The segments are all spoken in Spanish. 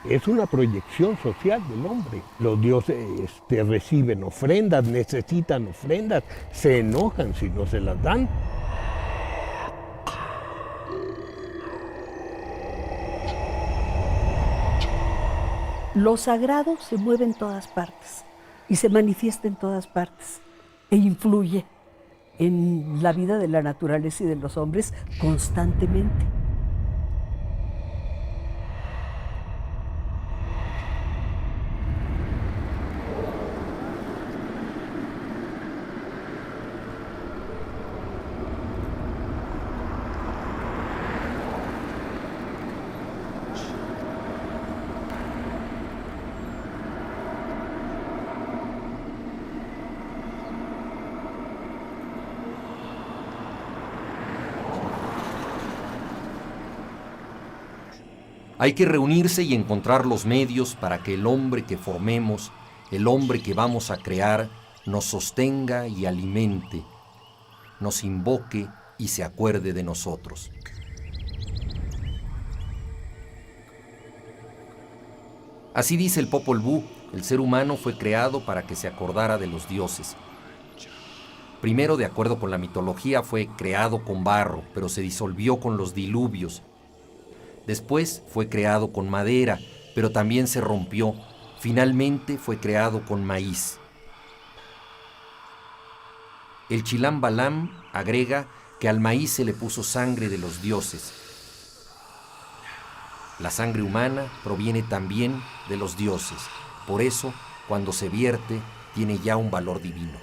Es una proyección social del hombre. Los dioses reciben ofrendas, necesitan ofrendas, se enojan si no se las dan. Lo sagrado se mueve en todas partes y se manifiesta en todas partes e influye en la vida de la naturaleza y de los hombres constantemente. Hay que reunirse y encontrar los medios para que el hombre que formemos, el hombre que vamos a crear, nos sostenga y alimente, nos invoque y se acuerde de nosotros. Así dice el Popol Vuh, el ser humano fue creado para que se acordara de los dioses. Primero, de acuerdo con la mitología, fue creado con barro, pero se disolvió con los diluvios. Después fue creado con madera, pero también se rompió. Finalmente fue creado con maíz. El Chilam Balam agrega que al maíz se le puso sangre de los dioses. La sangre humana proviene también de los dioses. Por eso, cuando se vierte, tiene ya un valor divino.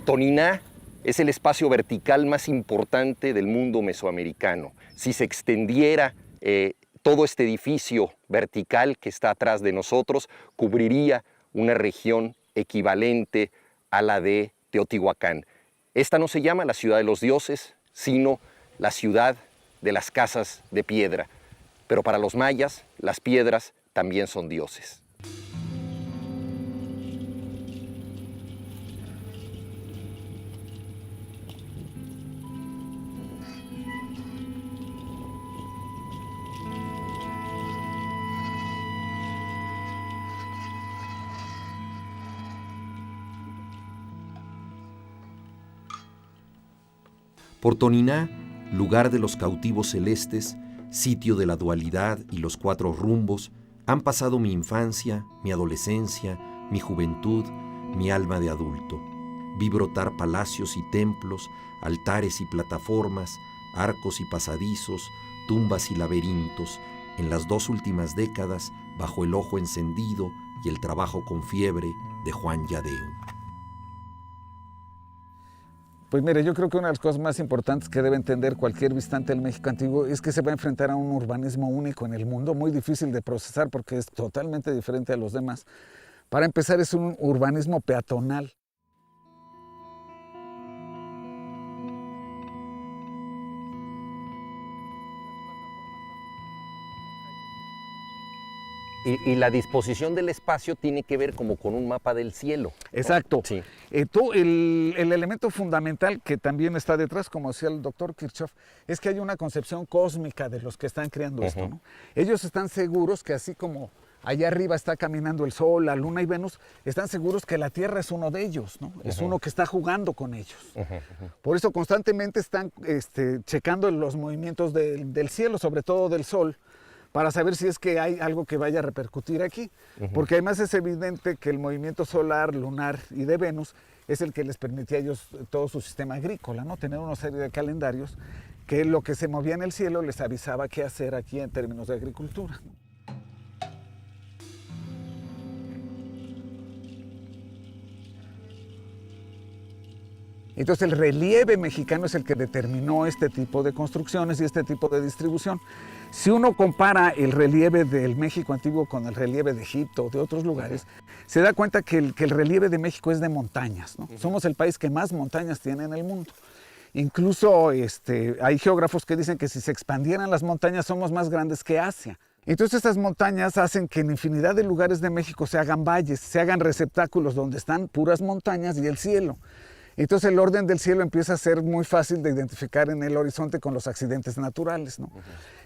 Toniná es el espacio vertical más importante del mundo mesoamericano. Si se extendiera todo este edificio vertical que está atrás de nosotros, cubriría una región equivalente a la de Teotihuacán. Esta no se llama la ciudad de los dioses, sino la ciudad de las casas de piedra. Pero para los mayas, las piedras también son dioses. Por Toniná, lugar de los cautivos celestes, sitio de la dualidad y los cuatro rumbos, han pasado mi infancia, mi adolescencia, mi juventud, mi alma de adulto. Vi brotar palacios y templos, altares y plataformas, arcos y pasadizos, tumbas y laberintos, en las 2 últimas décadas, bajo el ojo encendido y el trabajo con fiebre de Juan Yadeu. Pues mire, yo creo que una de las cosas más importantes que debe entender cualquier visitante del México antiguo es que se va a enfrentar a un urbanismo único en el mundo, muy difícil de procesar porque es totalmente diferente a los demás. Para empezar, es un urbanismo peatonal. Y la disposición del espacio tiene que ver como con un mapa del cielo, ¿no? Exacto. Sí. El elemento fundamental que también está detrás, como decía el doctor Kirchhoff, es que hay una concepción cósmica de los que están creando esto, ¿no? Ellos están seguros que así como allá arriba está caminando el Sol, la Luna y Venus, están seguros que la Tierra es uno de ellos, ¿no? Es uno que está jugando con ellos. Por eso constantemente están checando los movimientos del cielo, sobre todo del Sol, para saber si es que hay algo que vaya a repercutir aquí. Porque además es evidente que el movimiento solar, lunar y de Venus es el que les permitía a ellos todo su sistema agrícola, ¿no? Tener una serie de calendarios que lo que se movía en el cielo les avisaba qué hacer aquí en términos de agricultura. Entonces el relieve mexicano es el que determinó este tipo de construcciones y este tipo de distribución. Si uno compara el relieve del México antiguo con el relieve de Egipto o de otros lugares, se da cuenta que el relieve de México es de montañas, ¿no? Somos el país que más montañas tiene en el mundo. Incluso hay geógrafos que dicen que si se expandieran las montañas somos más grandes que Asia. Entonces estas montañas hacen que en infinidad de lugares de México se hagan valles, se hagan receptáculos donde están puras montañas y el cielo. Entonces el orden del cielo empieza a ser muy fácil de identificar en el horizonte con los accidentes naturales, ¿no?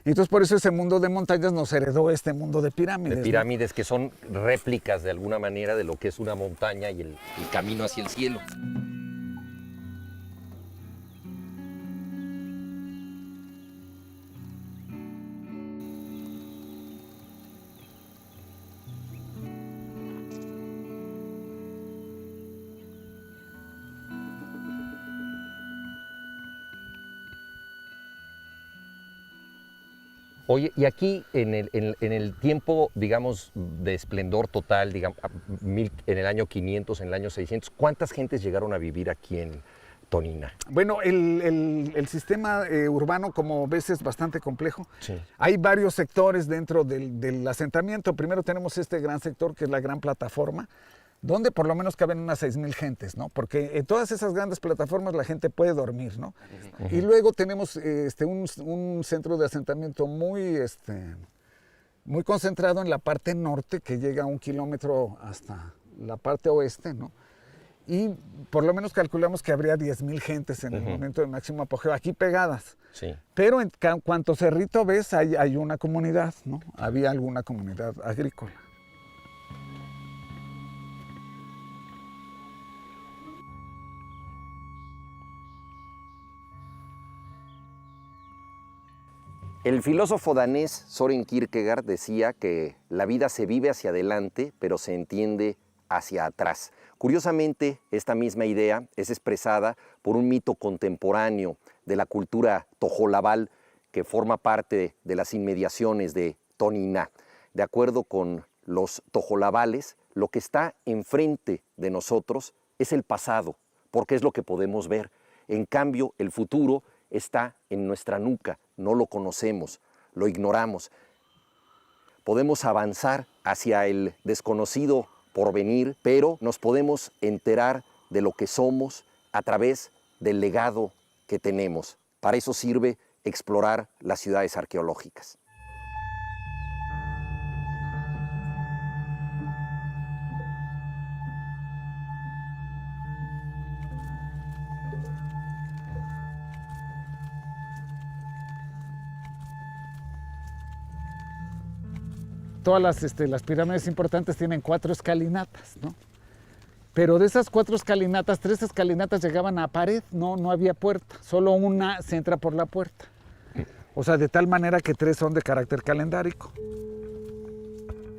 Entonces por eso ese mundo de montañas nos heredó este mundo de pirámides. De pirámides, ¿no? Que son réplicas de alguna manera de lo que es una montaña y el camino hacia el cielo. Oye, y aquí en el tiempo, digamos, de esplendor total, digamos, en el año 500, en el año 600, ¿cuántas gentes llegaron a vivir aquí en Tonina? Bueno, el sistema urbano, como ves, es bastante complejo. Sí. Hay varios sectores dentro del asentamiento. Primero tenemos este gran sector, que es la gran plataforma, donde por lo menos caben unas 6,000 gentes, ¿no? Porque en todas esas grandes plataformas la gente puede dormir, ¿no? Uh-huh. Y luego tenemos un centro de asentamiento muy concentrado en la parte norte, que llega a 1 kilómetro hasta la parte oeste, ¿no? Y por lo menos calculamos que habría 10,000 gentes en el momento de máximo apogeo, aquí pegadas. Sí. Pero en cuanto cerrito ves, hay una comunidad, ¿no? Había alguna comunidad agrícola. El filósofo danés Søren Kierkegaard decía que la vida se vive hacia adelante, pero se entiende hacia atrás. Curiosamente, esta misma idea es expresada por un mito contemporáneo de la cultura tojolabal que forma parte de las inmediaciones de Tonina. De acuerdo con los tojolabales, lo que está enfrente de nosotros es el pasado, porque es lo que podemos ver. En cambio, el futuro está en nuestra nuca, no lo conocemos, lo ignoramos. Podemos avanzar hacia el desconocido porvenir, pero nos podemos enterar de lo que somos a través del legado que tenemos. Para eso sirve explorar las ciudades arqueológicas. Todas las pirámides importantes tienen 4 escalinatas, ¿no? Pero de esas 4 escalinatas, 3 escalinatas llegaban a pared, no había puerta, solo una se entra por la puerta. O sea, de tal manera que 3 son de carácter calendárico.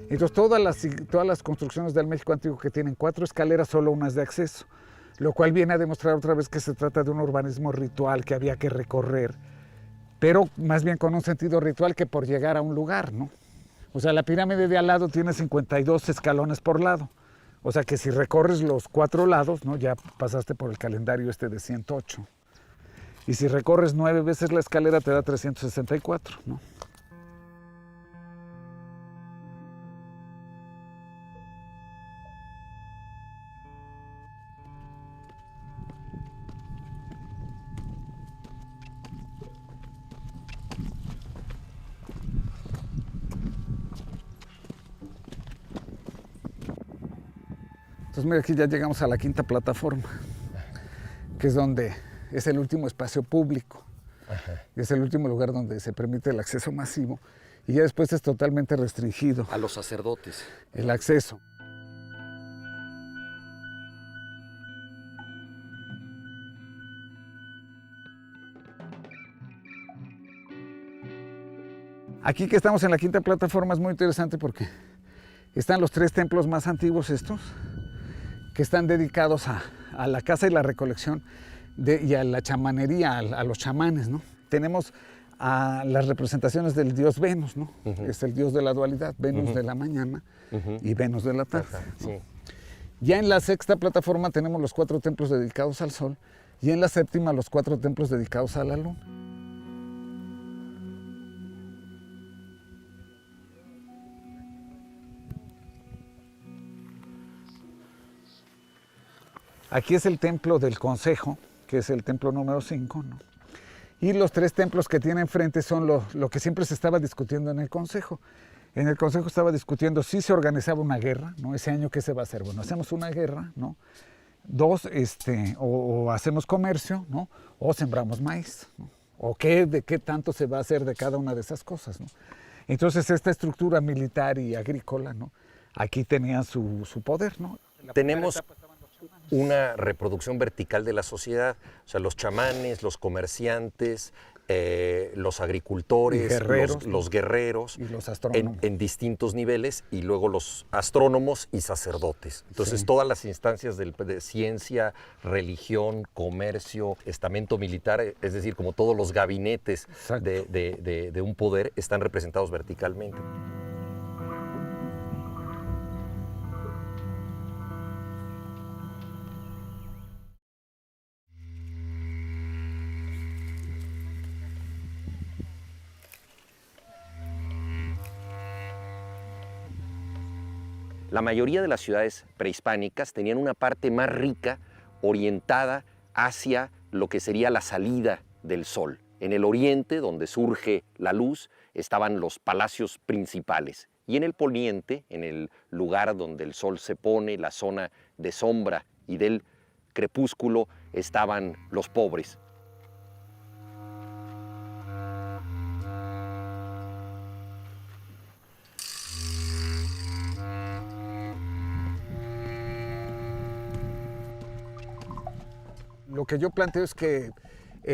Entonces todas las construcciones del México antiguo que tienen 4 escaleras, solo una es de acceso, lo cual viene a demostrar otra vez que se trata de un urbanismo ritual que había que recorrer, pero más bien con un sentido ritual que por llegar a un lugar, ¿no? O sea, la pirámide de al lado tiene 52 escalones por lado. O sea que si recorres los 4 lados, ¿no? Ya pasaste por el calendario de 108. Y si recorres 9 veces la escalera te da 364, ¿no? Entonces mira, aquí ya llegamos a la 5ª plataforma, que es donde es el último espacio público. Ajá. Es el último lugar donde se permite el acceso masivo y ya después es totalmente restringido. A los sacerdotes. El acceso. Aquí que estamos en la 5ª plataforma es muy interesante porque están los 3 templos más antiguos estos, que están dedicados a la caza y la recolección y a la chamanería, a los chamanes, ¿no? Tenemos a las representaciones del dios Venus, ¿no? Es el dios de la dualidad, Venus de la mañana y Venus de la tarde, ¿no? Sí. Ya en la 6ª plataforma tenemos los 4 templos dedicados al sol, y en la séptima los 4 templos dedicados a la luna. Aquí es el templo del Consejo, que es el templo número 5, ¿no? Y los 3 templos que tiene enfrente son lo que siempre se estaba discutiendo en el Consejo. En el Consejo estaba discutiendo si se organizaba una guerra, ¿no? Ese año, ¿qué se va a hacer? Bueno, hacemos una guerra, ¿no? 2, o hacemos comercio, ¿no? O sembramos maíz, ¿no? O de qué tanto se va a hacer de cada una de esas cosas, ¿no? Entonces, esta estructura militar y agrícola, ¿no? Aquí tenían su poder, ¿no? Tenemos una reproducción vertical de la sociedad, o sea, los chamanes, los comerciantes, los agricultores, guerreros, los guerreros, y los astrónomos. En distintos niveles, y luego los astrónomos y sacerdotes. Entonces, Sí. todas las instancias de ciencia, religión, comercio, estamento militar, es decir, como todos los gabinetes Exacto. de un poder, están representados verticalmente. La mayoría de las ciudades prehispánicas tenían una parte más rica orientada hacia lo que sería la salida del sol. En el oriente, donde surge la luz, estaban los palacios principales. Y en el poniente, en el lugar donde el sol se pone, la zona de sombra y del crepúsculo, estaban los pobres. Lo que yo planteo es que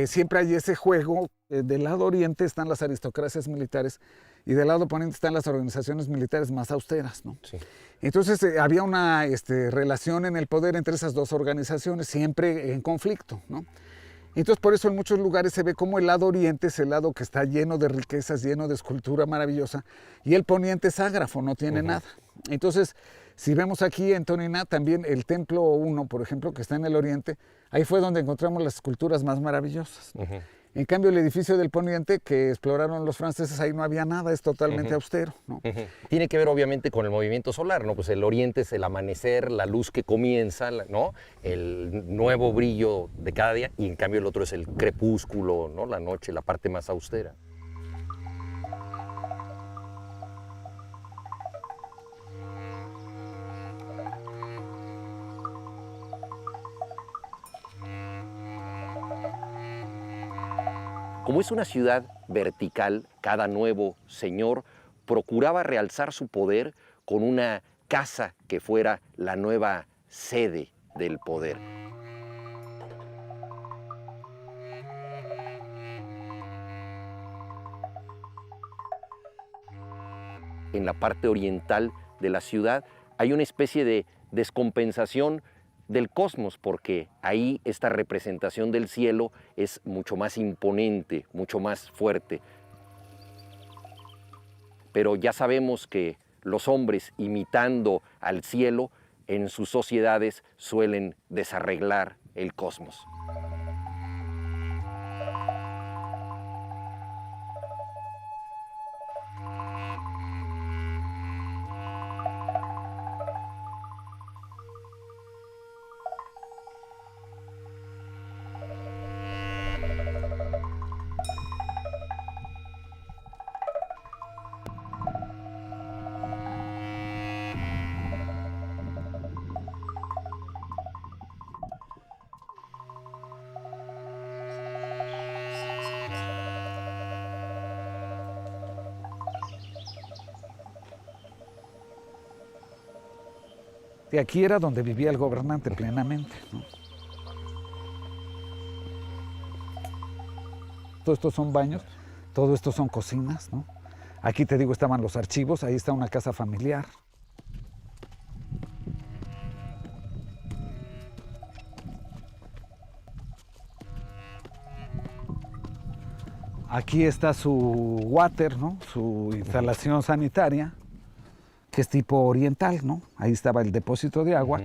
siempre hay ese juego. Del lado oriente están las aristocracias militares y del lado poniente están las organizaciones militares más austeras, ¿no? Sí. Entonces había una relación en el poder entre esas 2 organizaciones, siempre en conflicto, ¿no? Entonces por eso en muchos lugares se ve como el lado oriente es el lado que está lleno de riquezas, lleno de escultura maravillosa, y el poniente es ágrafo, no tiene nada. Entonces, si vemos aquí en Toniná, también el templo 1, por ejemplo, que está en el oriente, ahí fue donde encontramos las esculturas más maravillosas. En cambio, el edificio del poniente que exploraron los franceses, ahí no había nada, es totalmente austero, ¿no? Tiene que ver obviamente con el movimiento solar, ¿no? Pues el oriente es el amanecer, la luz que comienza, ¿no? El nuevo brillo de cada día, y en cambio el otro es el crepúsculo, ¿no? La noche, la parte más austera. Como es una ciudad vertical, cada nuevo señor procuraba realzar su poder con una casa que fuera la nueva sede del poder. En la parte oriental de la ciudad hay una especie de descompensación del cosmos, porque ahí esta representación del cielo es mucho más imponente, mucho más fuerte. Pero ya sabemos que los hombres, imitando al cielo, en sus sociedades suelen desarreglar el cosmos. Y aquí era donde vivía el gobernante plenamente, ¿no? Todo esto son baños, todo esto son cocinas, ¿no? Aquí te digo estaban los archivos, ahí está una casa familiar. Aquí está su water, ¿no? Su instalación sanitaria, que es tipo oriental, ¿no? Ahí estaba el depósito de agua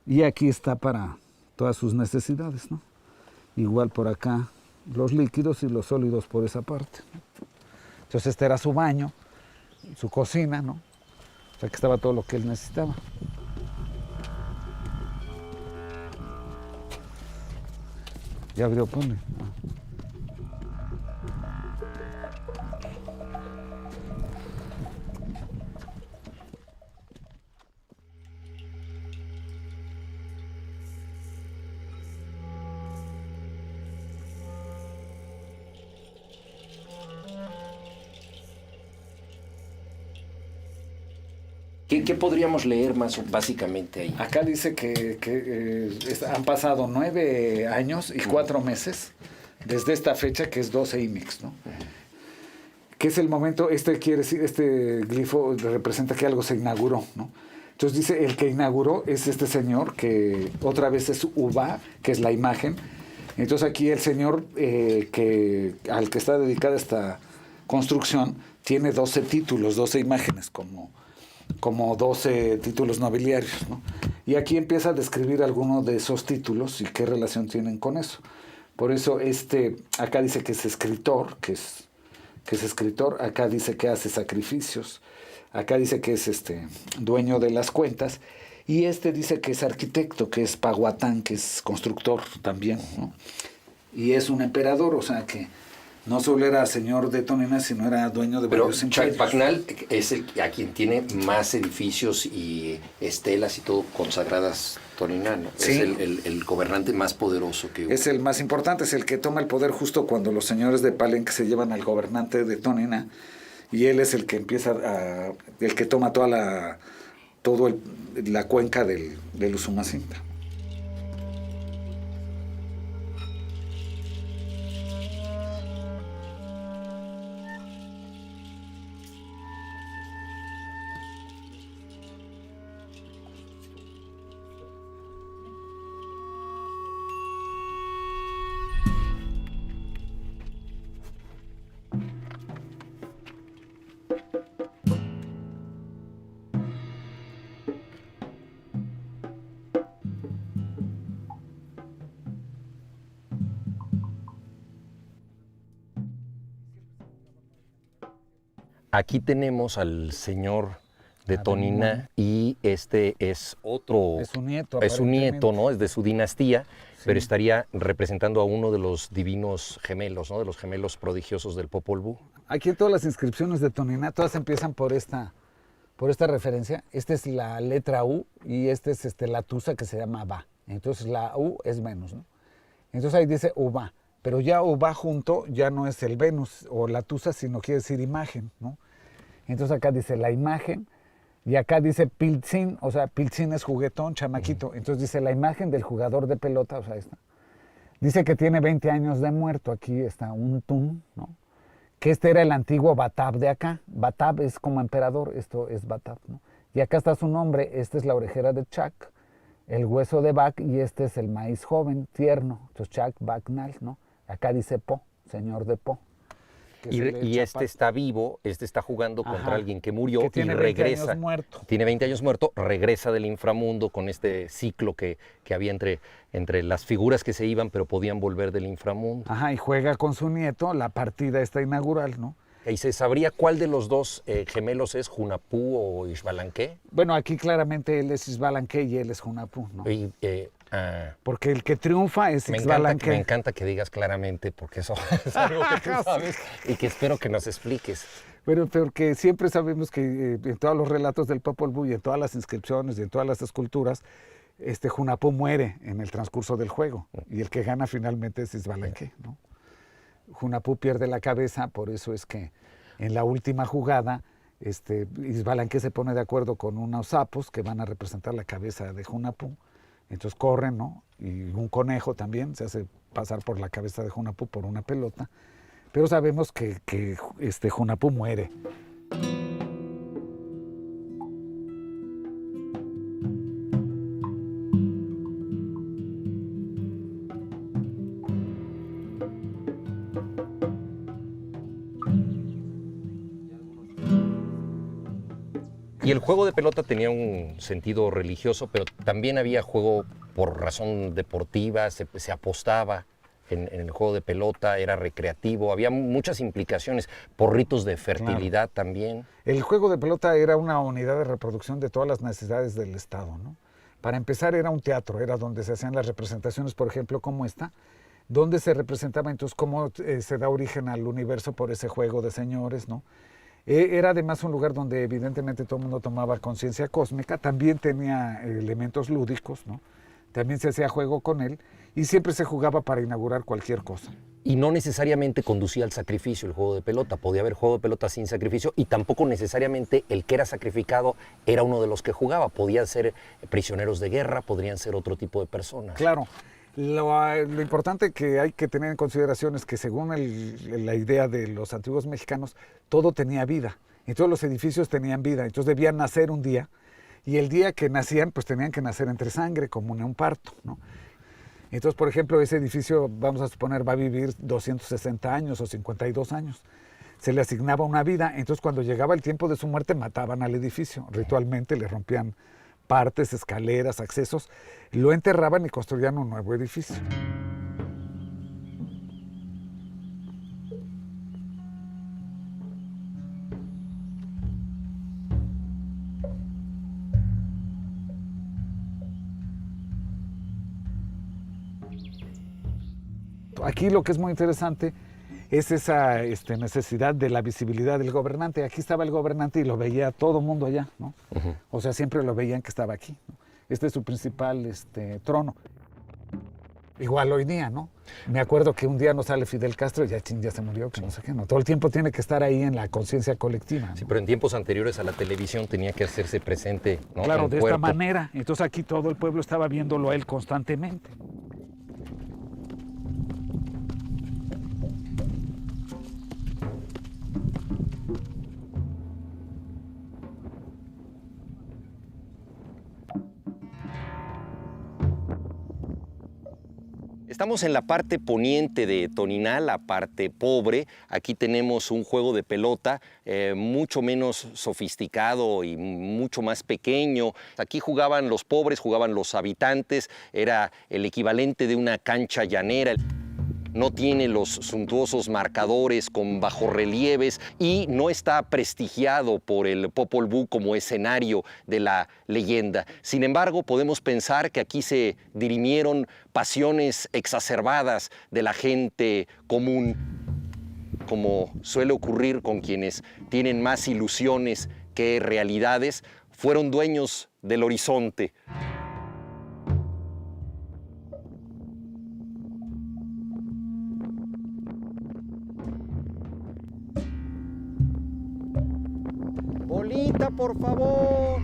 y aquí está para todas sus necesidades, ¿no? igual por acá los líquidos y los sólidos por esa parte. Entonces este era su baño, su cocina, ¿no? O sea que estaba todo lo que él necesitaba. Ya abrió, ponle. ¿Qué podríamos leer más básicamente ahí? Acá dice que han pasado 9 años y 4 meses desde esta fecha, que es 12 IMIX, ¿no? Que es el momento, quiere decir, este glifo representa que algo se inauguró, ¿no? Entonces dice, el que inauguró es este señor, que otra vez es Uba, que es la imagen. Entonces aquí el señor al que está dedicada esta construcción tiene 12 títulos, 12 imágenes, como 12 títulos nobiliarios, ¿no? Y aquí empieza a describir algunos de esos títulos y qué relación tienen con eso. Por eso acá dice que es escritor, que es escritor, acá dice que hace sacrificios, acá dice que es dueño de las cuentas, y dice que es arquitecto, que es pahuatán, que es constructor también, ¿no? Y es un emperador, o sea que no solo era señor de Tonina, sino era dueño de varios imperios. Chacpagnal es a quien tiene más edificios y estelas y todo consagradas Tonina, ¿no? Sí. Es el gobernante más poderoso que hubo. Es el más importante, es el que toma el poder justo cuando los señores de Palenque se llevan al gobernante de Tonina, y él es el que el que toma toda la cuenca del Usumacinta. Aquí tenemos al señor de Tonina y este es otro. Es su nieto. Es su nieto, ¿no? Es de su dinastía, sí. Pero estaría representando a uno de los divinos gemelos, ¿no? De los gemelos prodigiosos del Popol Vuh. Aquí en todas las inscripciones de Tonina, todas empiezan por esta referencia. Esta es la letra U y esta es la tusa que se llama Ba. Entonces la U es Venus, ¿no? Entonces ahí dice Uba. Pero ya Uba junto ya no es el Venus o la tusa, sino quiere decir imagen, ¿no? Entonces acá dice la imagen y acá dice Piltzin, o sea, Piltzin es juguetón, chamaquito. Entonces dice la imagen del jugador de pelota, o sea, esta. Dice que tiene 20 años de muerto, aquí está un tun, ¿no? Que era el antiguo Batab de acá. Batab es como emperador, esto es Batab, ¿no? Y acá está su nombre, esta es la orejera de Chac, el hueso de Bac, y este es el maíz joven, tierno, entonces Chac Bacnal, ¿no? Acá dice Po, señor de Po. Y está vivo, está jugando contra alguien que murió que tiene y regresa. 20 años muerto. Tiene 20 años muerto, regresa del inframundo con este ciclo que había entre las figuras que se iban, pero podían volver del inframundo. Ajá, y juega con su nieto la partida esta inaugural, ¿no? ¿Y se sabría cuál de los dos gemelos es, Hunapú o Ixbalanque? Bueno, aquí claramente él es Ixbalanque y él es Hunapú, ¿no? Porque el que triunfa es Ixbalanque. Me encanta que digas claramente, porque eso es algo que tú sabes y que espero que nos expliques. Pero porque siempre sabemos que en todos los relatos del Popol Vuh y en todas las inscripciones y en todas las esculturas, Hunapú muere en el transcurso del juego y el que gana finalmente es Ixbalanque, ¿no? Hunapú pierde la cabeza, por eso es que en la última jugada Ixbalanque se pone de acuerdo con unos sapos que van a representar la cabeza de Hunapú. Entonces corren, ¿no? Y un conejo también se hace pasar por la cabeza de Hunapú por una pelota. Pero sabemos que Hunapú muere. Y el juego de pelota tenía un sentido religioso, pero también había juego por razón deportiva, se apostaba. en el juego de pelota, era recreativo, había muchas implicaciones, por ritos de fertilidad también. El juego de pelota era una unidad de reproducción de todas las necesidades del Estado, ¿no? Para empezar era un teatro, era donde se hacían las representaciones, por ejemplo, como esta, donde se representaba entonces cómo se da origen al universo por ese juego de señores, ¿no? Era además un lugar donde evidentemente todo el mundo tomaba conciencia cósmica, también tenía elementos lúdicos, ¿no? También se hacía juego con él y siempre se jugaba para inaugurar cualquier cosa. Y no necesariamente conducía al sacrificio el juego de pelota, podía haber juego de pelota sin sacrificio y tampoco necesariamente el que era sacrificado era uno de los que jugaba, podían ser prisioneros de guerra, podrían ser otro tipo de personas. Claro, lo importante que hay que tener en consideración es que según la idea de los antiguos mexicanos, todo tenía vida, y todos los edificios tenían vida, entonces debían nacer un día, y el día que nacían, pues tenían que nacer entre sangre, como en un parto, ¿no? Entonces, por ejemplo, ese edificio, vamos a suponer, va a vivir 260 años o 52 años. Se le asignaba una vida, entonces cuando llegaba el tiempo de su muerte mataban al edificio, ritualmente le rompían partes, escaleras, accesos, lo enterraban y construían un nuevo edificio. Aquí lo que es muy interesante es esa necesidad de la visibilidad del gobernante. Aquí estaba el gobernante y lo veía todo el mundo allá, ¿no? O sea, siempre lo veían que estaba aquí, ¿no? Este es su principal trono. Igual hoy día, ¿no? Me acuerdo que un día no sale Fidel Castro y ya se murió, que no sé qué, ¿no? Todo el tiempo tiene que estar ahí en la conciencia colectiva, ¿no? Sí, pero en tiempos anteriores a la televisión tenía que hacerse presente, ¿no? Claro, de esta manera. Entonces aquí todo el pueblo estaba viéndolo a él constantemente. Estamos en la parte poniente de Toniná, la parte pobre. Aquí tenemos un juego de pelota mucho menos sofisticado y mucho más pequeño. Aquí jugaban los pobres, jugaban los habitantes. Era el equivalente de una cancha llanera. No tiene los suntuosos marcadores con bajorrelieves y no está prestigiado por el Popol Vuh como escenario de la leyenda. Sin embargo, podemos pensar que aquí se dirimieron pasiones exacerbadas de la gente común, como suele ocurrir con quienes tienen más ilusiones que realidades, fueron dueños del horizonte. Bolita, por favor.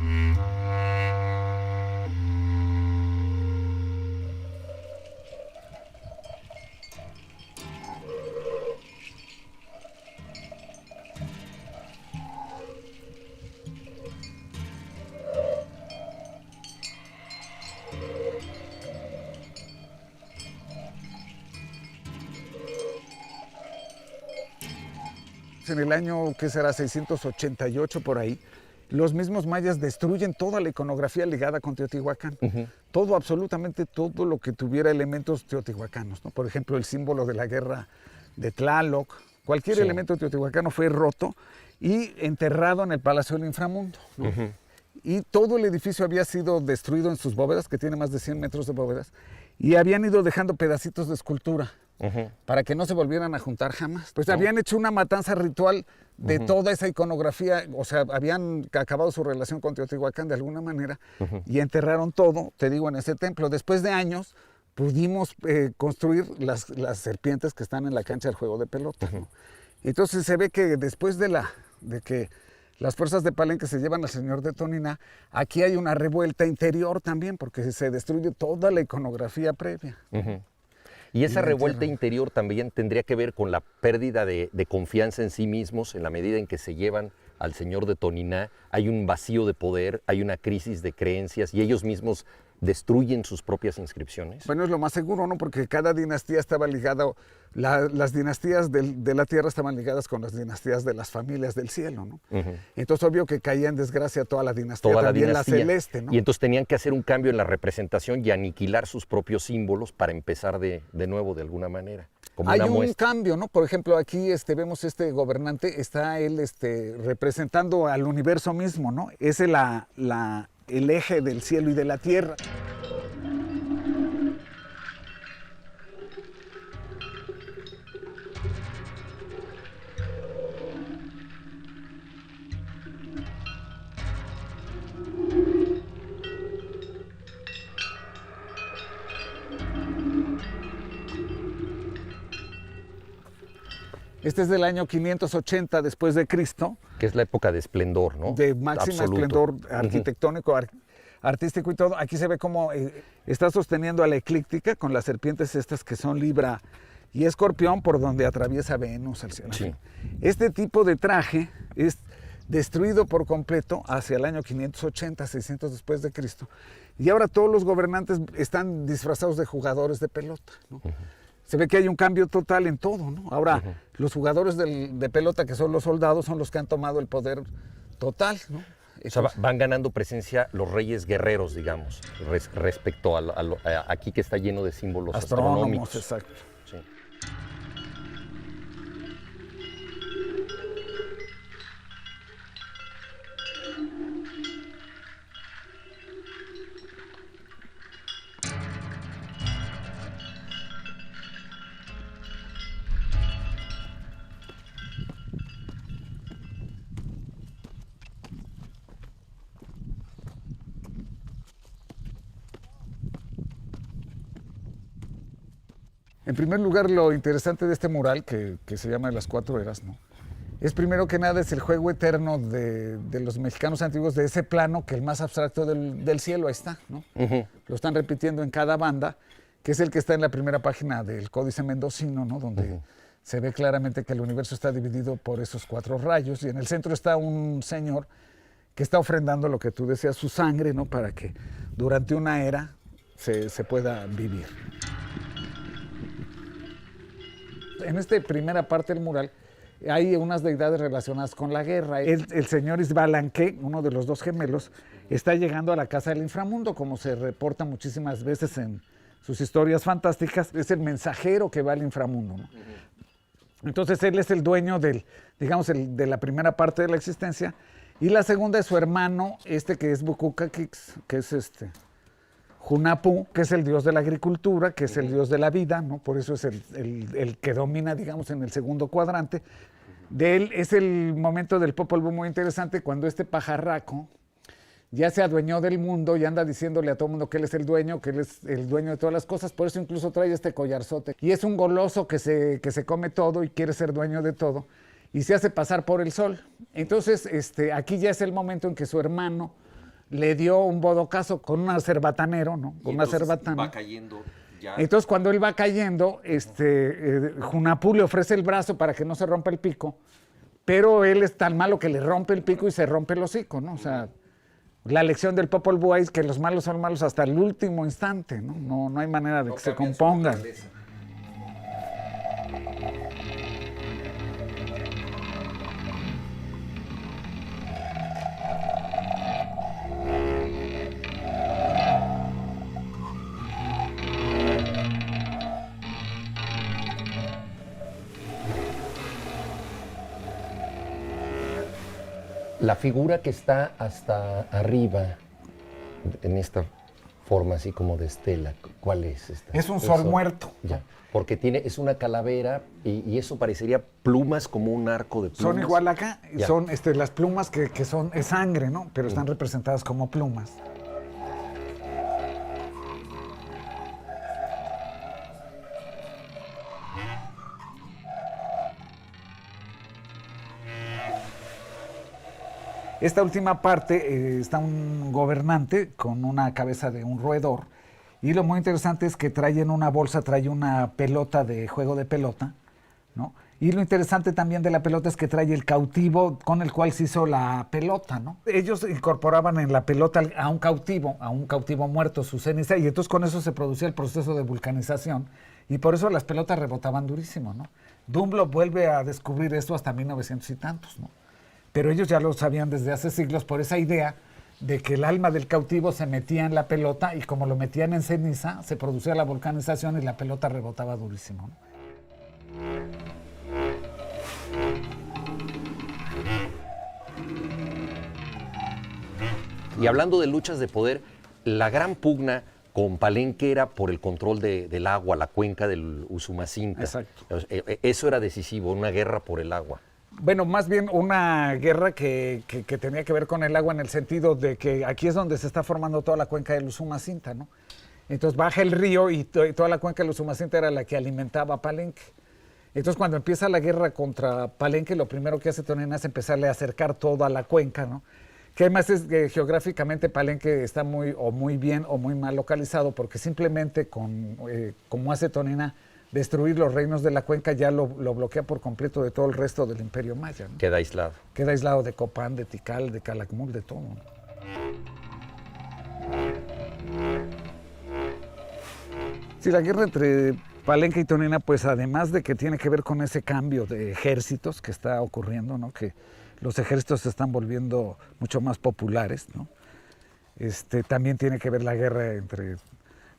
En el año, ¿qué será? 688 por ahí, los mismos mayas destruyen toda la iconografía ligada con Teotihuacán. Todo, absolutamente todo lo que tuviera elementos teotihuacanos, ¿no? Por ejemplo, el símbolo de la guerra de Tlaloc, cualquier elemento teotihuacano fue roto y enterrado en el Palacio del Inframundo, ¿no? Y todo el edificio había sido destruido en sus bóvedas, que tiene más de 100 metros de bóvedas, y habían ido dejando pedacitos de escultura. Para que no se volvieran a juntar jamás. Pues habían hecho una matanza ritual de toda esa iconografía, o sea, habían acabado su relación con Teotihuacán de alguna manera y enterraron todo, te digo, en ese templo. Después de años pudimos construir las serpientes que están en la cancha del juego de pelota, ¿no? Entonces se ve que después de que las fuerzas de Palenque se llevan al señor de Toniná, aquí hay una revuelta interior también, porque se destruye toda la iconografía previa. Y esa revuelta interior también tendría que ver con la pérdida de confianza en sí mismos, en la medida en que se llevan al señor de Toniná, hay un vacío de poder, hay una crisis de creencias y ellos mismos destruyen sus propias inscripciones. Bueno, es lo más seguro, ¿no? Porque cada dinastía estaba ligada las dinastías de la tierra estaban ligadas con las dinastías de las familias del cielo, ¿no? Entonces, obvio que caía en desgracia toda la dinastía, también la celeste, ¿no? Y entonces tenían que hacer un cambio en la representación y aniquilar sus propios símbolos para empezar de nuevo de alguna manera. Como hay una un muestra. cambio, ¿no? Por ejemplo, aquí vemos este gobernante, está él representando al universo mismo, ¿no? Es el eje del cielo y de la tierra. Este es del año 580 después de Cristo. Que es la época de esplendor, ¿no? De máximo esplendor arquitectónico, artístico y todo. Aquí se ve cómo está sosteniendo a la eclíptica con las serpientes estas que son Libra y Escorpión, por donde atraviesa Venus el cielo. Sí. Este tipo de traje es destruido por completo hacia el año 580, 600 después de Cristo. Y ahora todos los gobernantes están disfrazados de jugadores de pelota, ¿no? Se ve que hay un cambio total en todo, ¿no? Ahora, los jugadores de pelota, que son los soldados, son los que han tomado el poder total, ¿no? O sea, van ganando presencia los reyes guerreros, digamos, respecto a aquí que está lleno de símbolos astronómicos. Exacto. Sí. En primer lugar, lo interesante de este mural, que se llama Las Cuatro Eras, ¿no? Es primero que nada es el juego eterno de los mexicanos antiguos de ese plano, que el más abstracto del cielo, ahí está, ¿no? Lo están repitiendo en cada banda, que es el que está en la primera página del Códice Mendocino, ¿no? Donde se ve claramente que el universo está dividido por esos 4 rayos, y en el centro está un señor que está ofrendando lo que tú decías, su sangre, ¿no? Para que durante una era se pueda vivir. En esta primera parte del mural hay unas deidades relacionadas con la guerra. El señor Isbalanque, uno de los 2 gemelos, está llegando a la casa del inframundo, como se reporta muchísimas veces en sus historias fantásticas. Es el mensajero que va al inframundo, ¿no? Entonces él es el dueño de la primera parte de la existencia, y la segunda es su hermano, que es Bukukaquix, que es Hunahpu, que es el dios de la agricultura, que es el dios de la vida, ¿no? Por eso es el que domina, digamos, en el segundo cuadrante. De él es el momento del Popol Vuh muy interesante, cuando este pajarraco ya se adueñó del mundo y anda diciéndole a todo el mundo que él es el dueño, que él es el dueño de todas las cosas. Por eso incluso trae este collarzote. Y es un goloso que se come todo y quiere ser dueño de todo, y se hace pasar por el sol. Entonces, aquí ya es el momento en que su hermano le dio un bodocazo con un cerbatanero, ¿no? Con una cerbatana. Va cayendo ya. Entonces, cuando él va cayendo, Hunahpu le ofrece el brazo para que no se rompa el pico, pero él es tan malo que le rompe el pico y se rompe el hocico, ¿no? O sea, la lección del Popol Vuh es que los malos son malos hasta el último instante, ¿no? No hay manera de que se compongan. La figura que está hasta arriba, en esta forma así como de estela, ¿cuál es esta? Es un sol muerto. Ya, porque es una calavera y eso parecería plumas, como un arco de plumas. Son igual acá, ya. Son las plumas que es sangre, ¿no? Pero están representadas como plumas. Esta última parte está un gobernante con una cabeza de un roedor, y lo muy interesante es que trae en una bolsa, trae una pelota de juego de pelota, ¿no? Y lo interesante también de la pelota es que trae el cautivo con el cual se hizo la pelota, ¿no? Ellos incorporaban en la pelota a un cautivo muerto, su ceniza, y entonces con eso se producía el proceso de vulcanización, y por eso las pelotas rebotaban durísimo, ¿no? Dunlop vuelve a descubrir esto hasta 1900 y tantos, ¿no? Pero ellos ya lo sabían desde hace siglos por esa idea de que el alma del cautivo se metía en la pelota y como lo metían en ceniza, se producía la volcanización y la pelota rebotaba durísimo, ¿no? Y hablando de luchas de poder, la gran pugna con Palenque era por el control del agua, la cuenca del Usumacinta. Exacto. Eso era decisivo, una guerra por el agua. Bueno, más bien una guerra que tenía que ver con el agua en el sentido de que aquí es donde se está formando toda la cuenca del Usumacinta, ¿no? Entonces baja el río y toda la cuenca del Usumacinta era la que alimentaba a Palenque. Entonces cuando empieza la guerra contra Palenque, lo primero que hace Tonina es empezarle a acercar toda la cuenca, ¿no? Que además es que geográficamente Palenque está muy bien o muy mal localizado, porque simplemente como hace Tonina, destruir los reinos de la cuenca ya lo bloquea por completo de todo el resto del Imperio Maya, ¿no? Queda aislado. Queda aislado de Copán, de Tikal, de Calakmul, de todo, ¿no? Sí, la guerra entre Palenque y Tonina, pues además de que tiene que ver con ese cambio de ejércitos que está ocurriendo, ¿no? Que los ejércitos se están volviendo mucho más populares, ¿no? También tiene que ver la guerra entre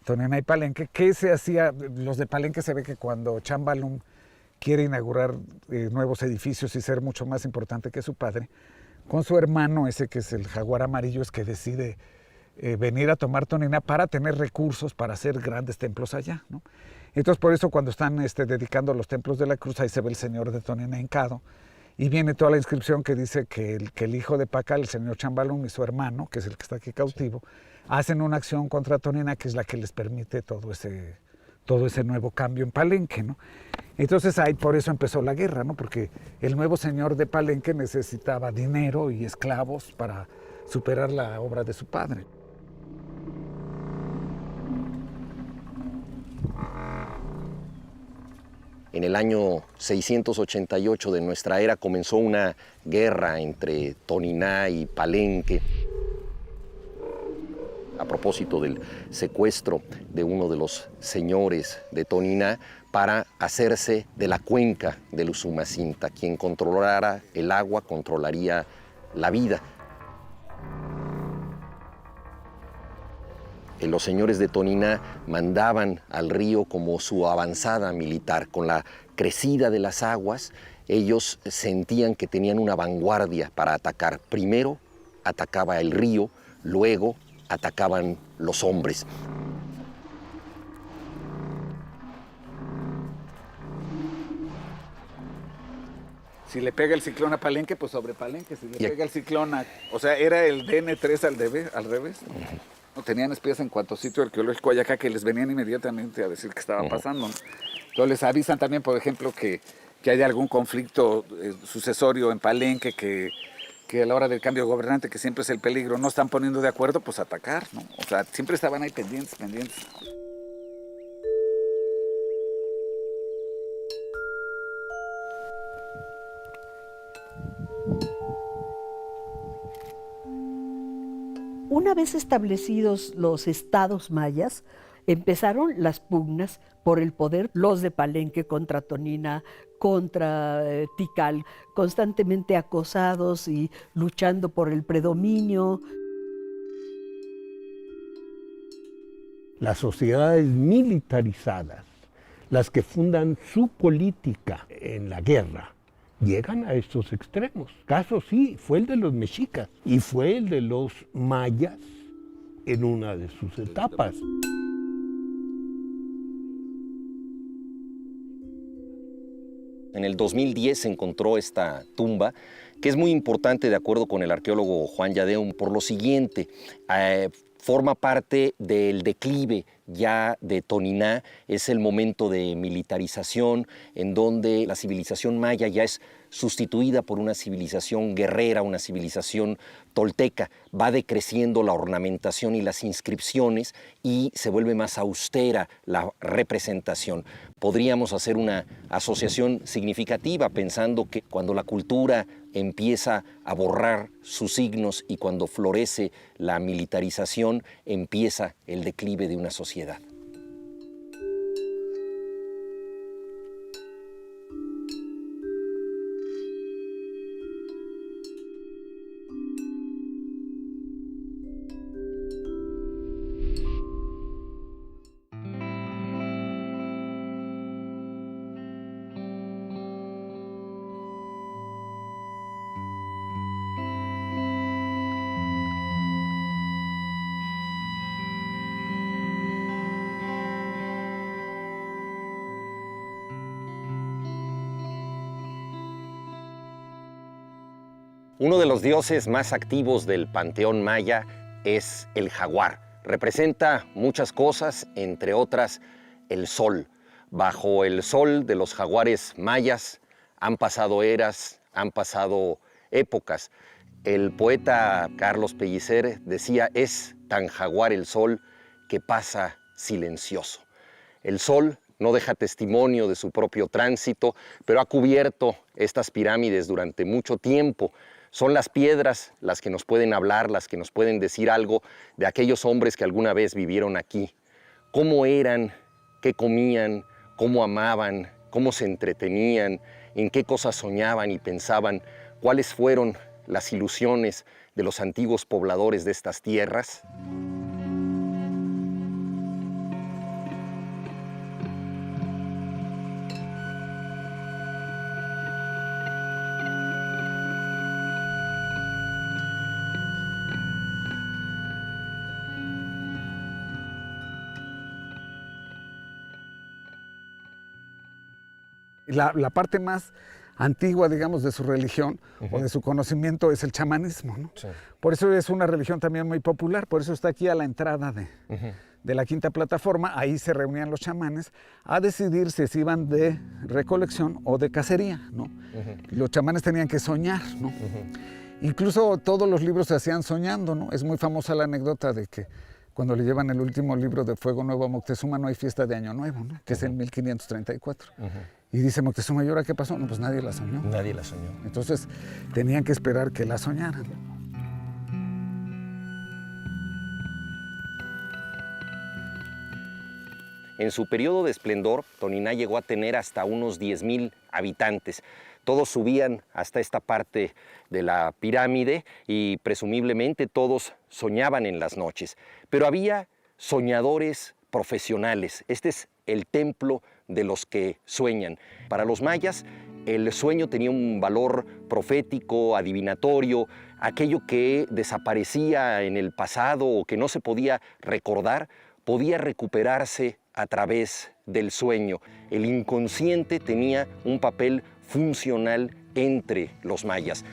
Tonina y Palenque. ¿Qué se hacía? Los de Palenque se ve que cuando Chambalum quiere inaugurar nuevos edificios y ser mucho más importante que su padre, con su hermano, ese que es el jaguar amarillo, es que decide venir a tomar Tonina para tener recursos para hacer grandes templos allá, ¿no? Entonces por eso cuando están dedicando los templos de la cruz, ahí se ve el señor de Tonina hincado, y viene toda la inscripción que dice que el hijo de Pacal, el señor Chambalum, y su hermano, que es el que está aquí cautivo, hacen una acción contra Tonina que es la que les permite todo ese nuevo cambio en Palenque, ¿no? Entonces ahí por eso empezó la guerra, ¿no? Porque el nuevo señor de Palenque necesitaba dinero y esclavos para superar la obra de su padre. En el año 688 de nuestra era comenzó una guerra entre Toniná y Palenque a propósito del secuestro de uno de los señores de Toniná para hacerse de la cuenca del Usumacinta. Quien controlara el agua controlaría la vida. Los señores de Toniná mandaban al río como su avanzada militar. Con la crecida de las aguas, ellos sentían que tenían una vanguardia para atacar. Primero atacaba el río, luego atacaban los hombres. Si le pega el ciclón a Palenque, pues sobre Palenque. Si le pega el ciclón a... O sea, era el DN3 al revés. No tenían espías en cuanto sitio arqueológico hay acá que les venían inmediatamente a decir qué estaba pasando, ¿no? Entonces les avisan también, por ejemplo, que hay algún conflicto sucesorio en Palenque, que a la hora del cambio de gobernante, que siempre es el peligro, no están poniendo de acuerdo, pues atacar, ¿no? O sea, siempre estaban ahí pendientes. Una vez establecidos los estados mayas, empezaron las pugnas por el poder, los de Palenque contra Tonina, contra Tikal, constantemente acosados y luchando por el predominio. Las sociedades militarizadas, las que fundan su política en la guerra, llegan a estos extremos. Caso sí, fue el de los mexicas y fue el de los mayas en una de sus etapas. En el 2010 se encontró esta tumba, que es muy importante de acuerdo con el arqueólogo Juan Yadeum, por lo siguiente. Forma parte del declive ya de Toniná, es el momento de militarización en donde la civilización maya ya es sustituida por una civilización guerrera, una civilización tolteca. Va decreciendo la ornamentación y las inscripciones y se vuelve más austera la representación. Podríamos hacer una asociación significativa pensando que cuando la cultura empieza a borrar sus signos y cuando florece la militarización, empieza el declive de una sociedad. Uno de los dioses más activos del panteón maya es el jaguar. Representa muchas cosas, entre otras el sol. Bajo el sol de los jaguares mayas han pasado eras, han pasado épocas. El poeta Carlos Pellicer decía, es tan jaguar el sol que pasa silencioso. El sol no deja testimonio de su propio tránsito, pero ha cubierto estas pirámides durante mucho tiempo. Son las piedras las que nos pueden hablar, las que nos pueden decir algo de aquellos hombres que alguna vez vivieron aquí. Cómo eran, qué comían, cómo amaban, cómo se entretenían, en qué cosas soñaban y pensaban, cuáles fueron las ilusiones de los antiguos pobladores de estas tierras. La parte más antigua, digamos, de su religión o de su conocimiento es el chamanismo, ¿no? Sí. Por eso es una religión también muy popular, por eso está aquí a la entrada de la quinta plataforma. Ahí se reunían los chamanes a decidir si se iban de recolección o de cacería, ¿no? Los chamanes tenían que soñar, ¿no? Incluso todos los libros se hacían soñando, ¿no? Es muy famosa la anécdota de que cuando le llevan el último libro de Fuego Nuevo a Moctezuma no hay fiesta de Año Nuevo, ¿no? Que es en 1534. Y dice Moctezuma, ¿y ahora qué pasó? No, pues nadie la soñó. Nadie la soñó. Entonces tenían que esperar que la soñaran. En su periodo de esplendor, Toniná llegó a tener hasta unos 10,000 habitantes. Todos subían hasta esta parte de la pirámide y presumiblemente todos soñaban en las noches. Pero había soñadores profesionales. Este es el templo de los que sueñan. Para los mayas, el sueño tenía un valor profético, adivinatorio, aquello que desaparecía en el pasado o que no se podía recordar, podía recuperarse a través del sueño. El inconsciente tenía un papel funcional entre los mayas.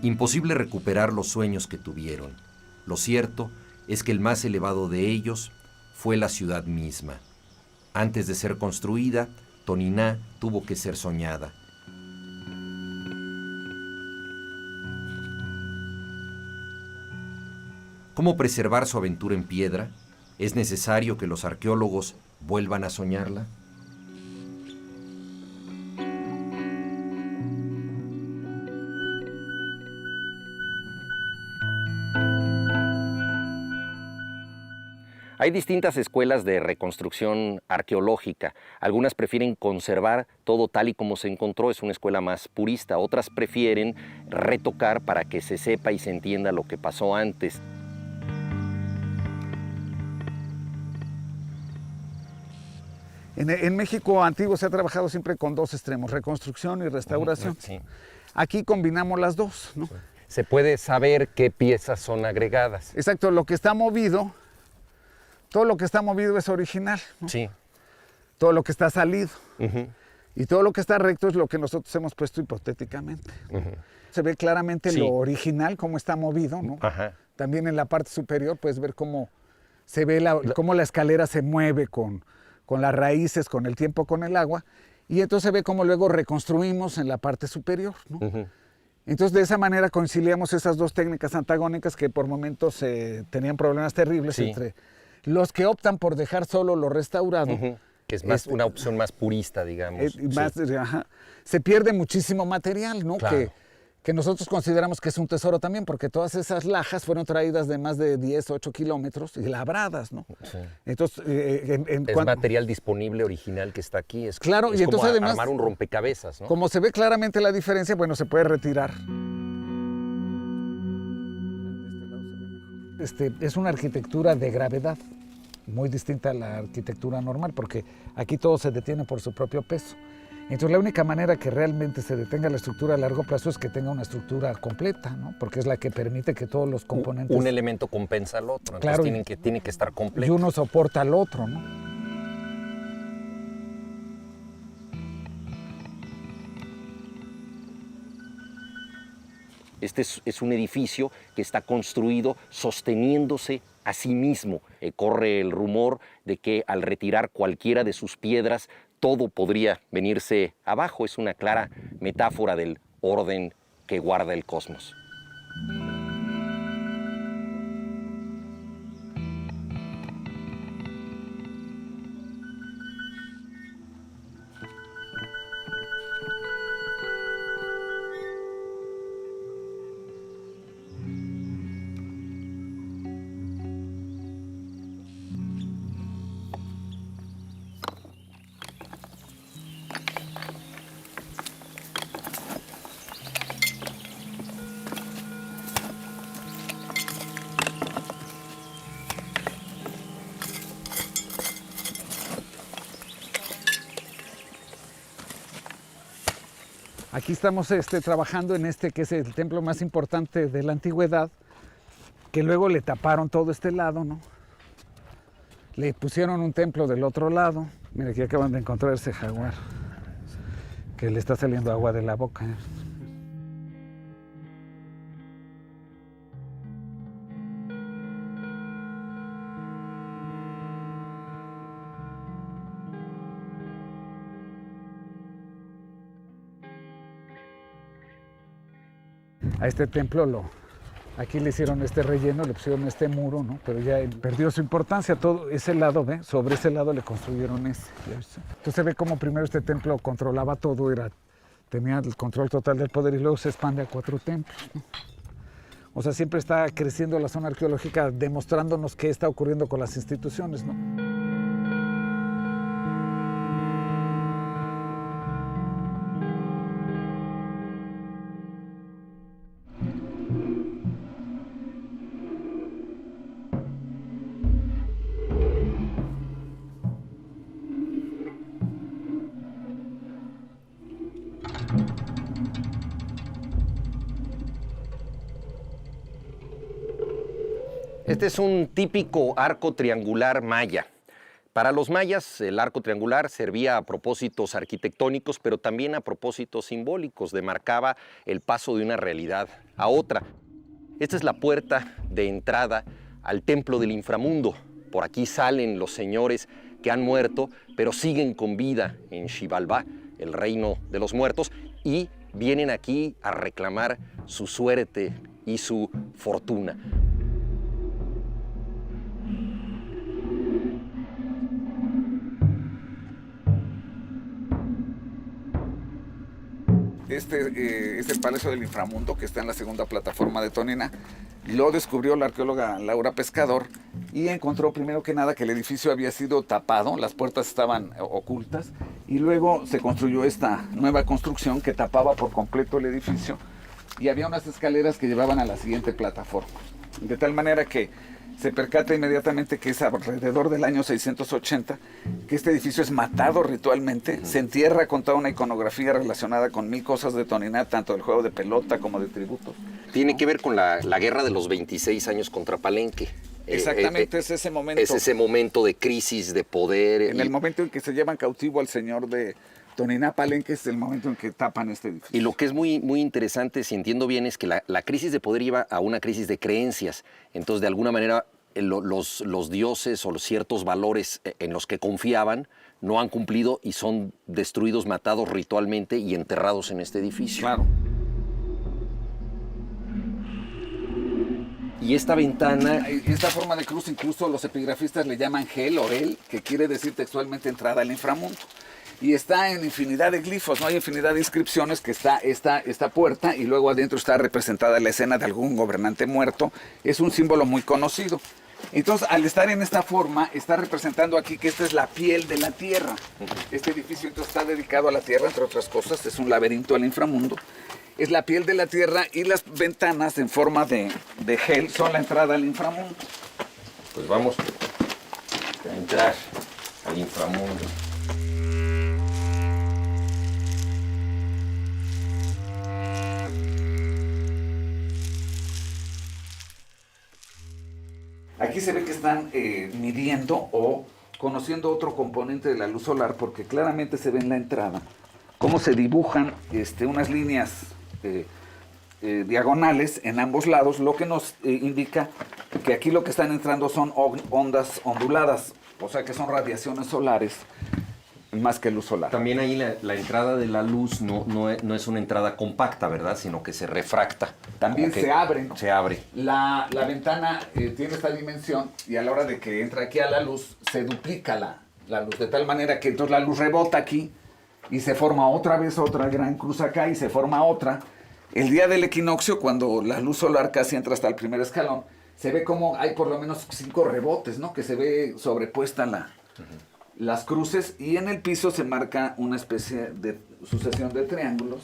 Imposible recuperar los sueños que tuvieron. Lo cierto es que el más elevado de ellos fue la ciudad misma. Antes de ser construida, Toniná tuvo que ser soñada. ¿Cómo preservar su aventura en piedra? ¿Es necesario que los arqueólogos vuelvan a soñarla? Hay distintas escuelas de reconstrucción arqueológica. Algunas prefieren conservar todo tal y como se encontró, es una escuela más purista. Otras prefieren retocar para que se sepa y se entienda lo que pasó antes. En México antiguo se ha trabajado siempre con dos extremos, reconstrucción y restauración. Sí. Aquí combinamos las dos, ¿no? Se puede saber qué piezas son agregadas. Exacto, lo que está movido, todo lo que está movido es original, ¿no? Sí. Todo lo que está salido. Y todo lo que está recto es lo que nosotros hemos puesto hipotéticamente. Se ve claramente lo original, cómo está movido, ¿no? También en la parte superior puedes ver cómo se ve cómo la escalera se mueve con las raíces, con el tiempo, con el agua, y entonces se ve cómo luego reconstruimos en la parte superior, ¿no? Entonces de esa manera conciliamos esas dos técnicas antagónicas que por momentos tenían problemas terribles entre los que optan por dejar solo lo restaurado. Que es más una opción más purista, digamos. Se pierde muchísimo material, ¿no? Claro. Que nosotros consideramos que es un tesoro también, porque todas esas lajas fueron traídas de más de 10, 8 kilómetros y labradas, ¿no? Sí. Entonces, es material disponible, original, que está aquí. Es, claro, es y entonces como además, armar un rompecabezas, ¿no? Como se ve claramente la diferencia, bueno, se puede retirar. Es una arquitectura de gravedad, muy distinta a la arquitectura normal, porque aquí todo se detiene por su propio peso. Entonces la única manera que realmente se detenga la estructura a largo plazo es que tenga una estructura completa, ¿no? Porque es la que permite que todos los componentes... Un elemento compensa al otro, claro, entonces tiene que estar completo. Y uno soporta al otro, ¿no? Este es un edificio que está construido sosteniéndose a sí mismo. Corre el rumor de que al retirar cualquiera de sus piedras, todo podría venirse abajo. Es una clara metáfora del orden que guarda el cosmos. Aquí estamos trabajando en que es el templo más importante de la antigüedad, que luego le taparon todo este lado, ¿no? Le pusieron un templo del otro lado. Mira, aquí acaban de encontrar ese jaguar, que le está saliendo agua de la boca. A este templo aquí le hicieron este relleno, le pusieron este muro, ¿no? Pero ya perdió su importancia. Todo ese lado, ¿ve? Sobre ese lado le construyeron Entonces se ve como primero este templo controlaba todo, tenía el control total del poder y luego se expande a 4 templos, ¿no? O sea, siempre está creciendo la zona arqueológica, demostrándonos qué está ocurriendo con las instituciones, ¿no? Este es un típico arco triangular maya. Para los mayas, el arco triangular servía a propósitos arquitectónicos, pero también a propósitos simbólicos. Demarcaba el paso de una realidad a otra. Esta es la puerta de entrada al templo del inframundo. Por aquí salen los señores que han muerto, pero siguen con vida en Xibalbá, el reino de los muertos, y vienen aquí a reclamar su suerte y su fortuna. Este es el Palacio del Inframundo, que está en la segunda plataforma de Toniná. Lo descubrió la arqueóloga Laura Pescador y encontró primero que nada que el edificio había sido tapado, las puertas estaban ocultas, y luego se construyó esta nueva construcción que tapaba por completo el edificio y había unas escaleras que llevaban a la siguiente plataforma. De tal manera que se percata inmediatamente que es alrededor del año 680 que este edificio es matado ritualmente, se entierra con toda una iconografía relacionada con 1000 cosas de Toniná, tanto del juego de pelota como de tributos. Tiene que ver con la guerra de los 26 años contra Palenque. Exactamente, es ese momento. Es ese momento de crisis, de poder. En el momento en que se llevan cautivo al señor de Toniná, Palenque, es el momento en que tapan este edificio. Y lo que es muy, muy interesante, si entiendo bien, es que la crisis de poder lleva a una crisis de creencias. Entonces, de alguna manera, los dioses o los ciertos valores en los que confiaban no han cumplido y son destruidos, matados ritualmente y enterrados en este edificio. Claro. Y esta ventana... Esta forma de cruz incluso los epigrafistas le llaman Hel o El, que quiere decir textualmente entrada al inframundo. Y está en infinidad de glifos, ¿no? Hay infinidad de inscripciones que está esta puerta y luego adentro está representada la escena de algún gobernante muerto. Es un símbolo muy conocido. Entonces, al estar en esta forma, está representando aquí que esta es la piel de la tierra. Este edificio entonces está dedicado a la tierra, entre otras cosas, es un laberinto al inframundo. Es la piel de la tierra y las ventanas en forma de gel son la entrada al inframundo. Pues vamos a entrar al inframundo. Aquí se ve que están midiendo o conociendo otro componente de la luz solar, porque claramente se ve en la entrada cómo se dibujan unas líneas diagonales en ambos lados, lo que nos indica que aquí lo que están entrando son ondas onduladas, o sea que son radiaciones solares más que luz solar. También ahí la entrada de la luz no es una entrada compacta, ¿verdad? Sino que se refracta. También se abre, ¿no? Se abre. La ventana tiene esta dimensión y a la hora de que entra aquí a la luz, se duplica la luz, de tal manera que entonces la luz rebota aquí y se forma otra vez otra gran cruz acá y se forma otra. El día del equinoccio, cuando la luz solar casi entra hasta el primer escalón, se ve como hay por lo menos 5 rebotes, ¿no? Que se ve sobrepuesta las cruces, y en el piso se marca una especie de sucesión de triángulos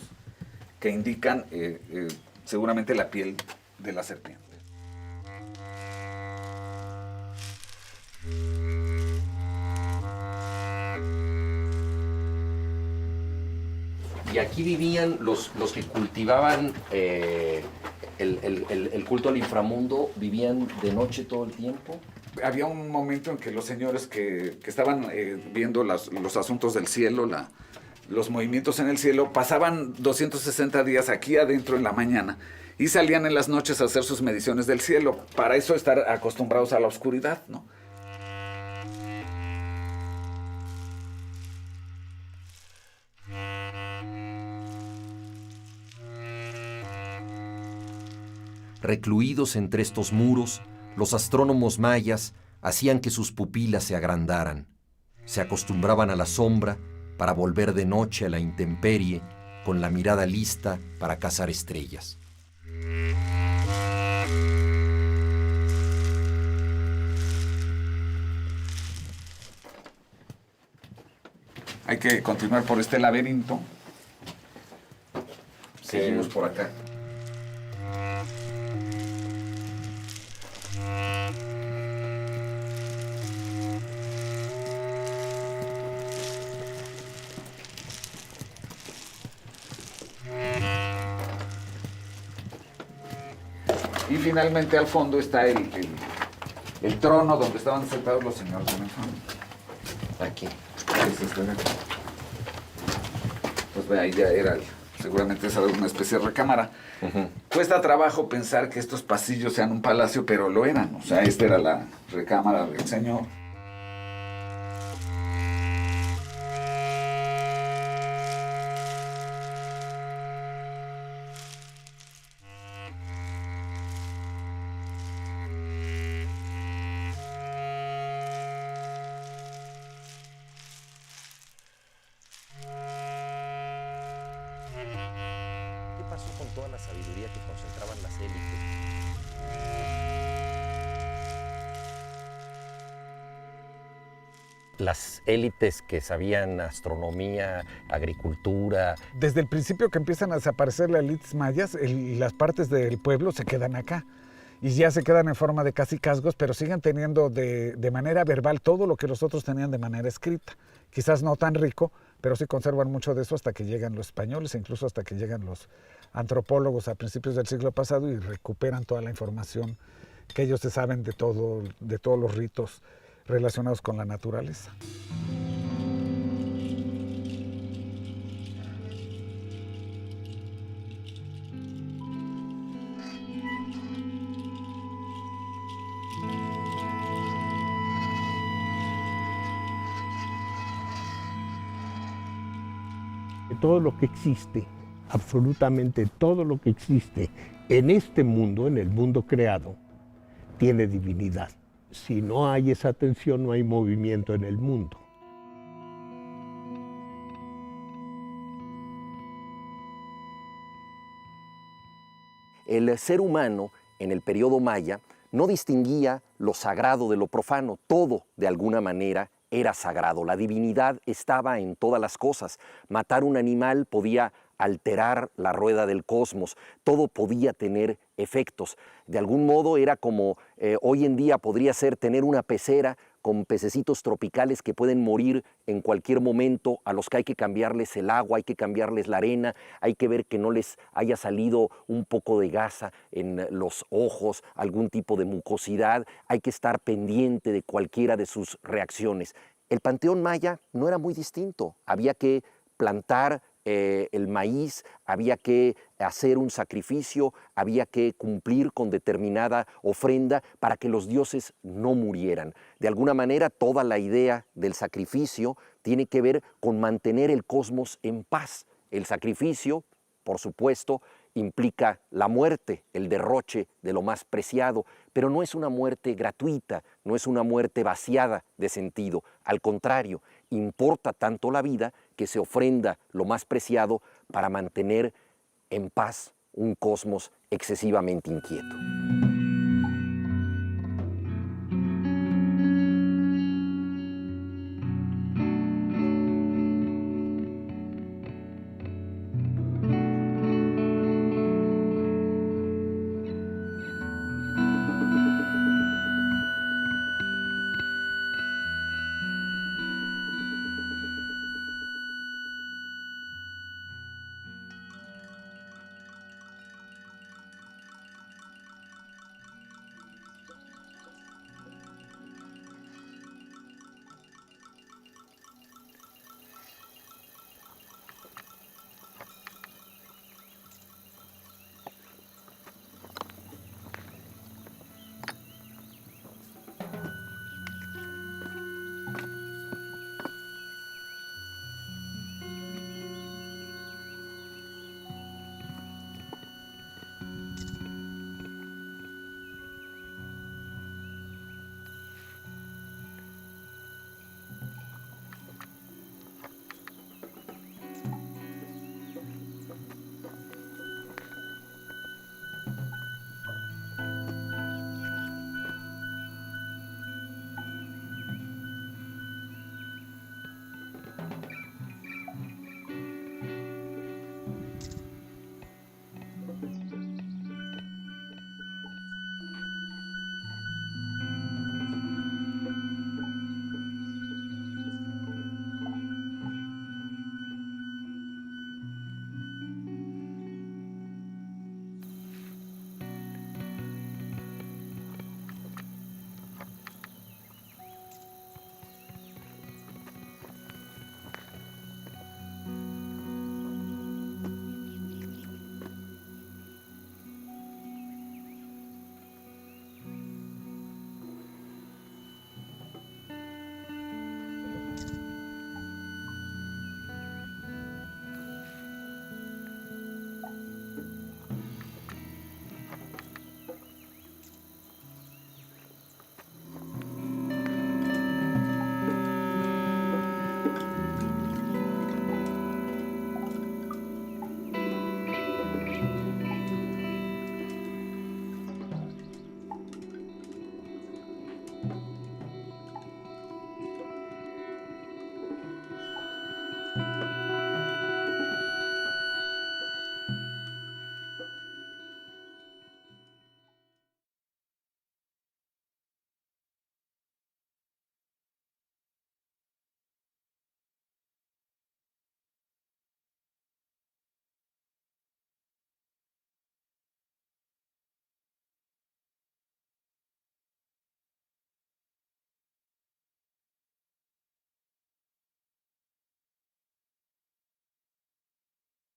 que indican seguramente la piel de la serpiente. Y aquí vivían los que cultivaban el culto al inframundo, vivían de noche todo el tiempo. Había un momento en que los señores que estaban viendo los asuntos del cielo, los movimientos en el cielo, pasaban 260 días aquí adentro en la mañana y salían en las noches a hacer sus mediciones del cielo. Para eso estar acostumbrados a la oscuridad, ¿no? Recluidos entre estos muros, los astrónomos mayas hacían que sus pupilas se agrandaran. Se acostumbraban a la sombra para volver de noche a la intemperie con la mirada lista para cazar estrellas. Hay que continuar por este laberinto. Seguimos por acá. Y finalmente al fondo está el trono donde estaban sentados los señores de la infamia. Aquí. Es este de aquí. Pues ve, ahí ya era, seguramente es una especie de recámara. Cuesta trabajo pensar que estos pasillos sean un palacio, pero lo eran. O sea, esta era la recámara del señor. ¿Qué pasó con toda la sabiduría que concentraban las élites? Las élites que sabían astronomía, agricultura. Desde el principio que empiezan a desaparecer las élites mayas, las partes del pueblo se quedan acá. Y ya se quedan en forma de cacicazgos, pero siguen teniendo de manera verbal todo lo que los otros tenían de manera escrita. Quizás no tan rico, pero sí conservan mucho de eso hasta que llegan los españoles, e incluso hasta que llegan los antropólogos a principios del siglo pasado y recuperan toda la información que ellos se saben de todos los ritos relacionados con la naturaleza. Todo lo que existe, absolutamente todo lo que existe en este mundo, en el mundo creado, tiene divinidad. Si no hay esa tensión, no hay movimiento en el mundo. El ser humano en el periodo maya no distinguía lo sagrado de lo profano. Todo, de alguna manera, era sagrado. La divinidad estaba en todas las cosas. Matar un animal podía alterar la rueda del cosmos. Todo podía tener efectos. De algún modo era como hoy en día podría ser tener una pecera con pececitos tropicales que pueden morir en cualquier momento, a los que hay que cambiarles el agua, hay que cambiarles la arena, hay que ver que no les haya salido un poco de gasa en los ojos, algún tipo de mucosidad, hay que estar pendiente de cualquiera de sus reacciones. El panteón maya no era muy distinto, había que plantar el maíz, había que hacer un sacrificio, había que cumplir con determinada ofrenda para que los dioses no murieran. De alguna manera, toda la idea del sacrificio tiene que ver con mantener el cosmos en paz. El sacrificio, por supuesto, implica la muerte, el derroche de lo más preciado, pero no es una muerte gratuita, no es una muerte vaciada de sentido. Al contrario, importa tanto la vida que se ofrenda lo más preciado para mantener en paz un cosmos excesivamente inquieto.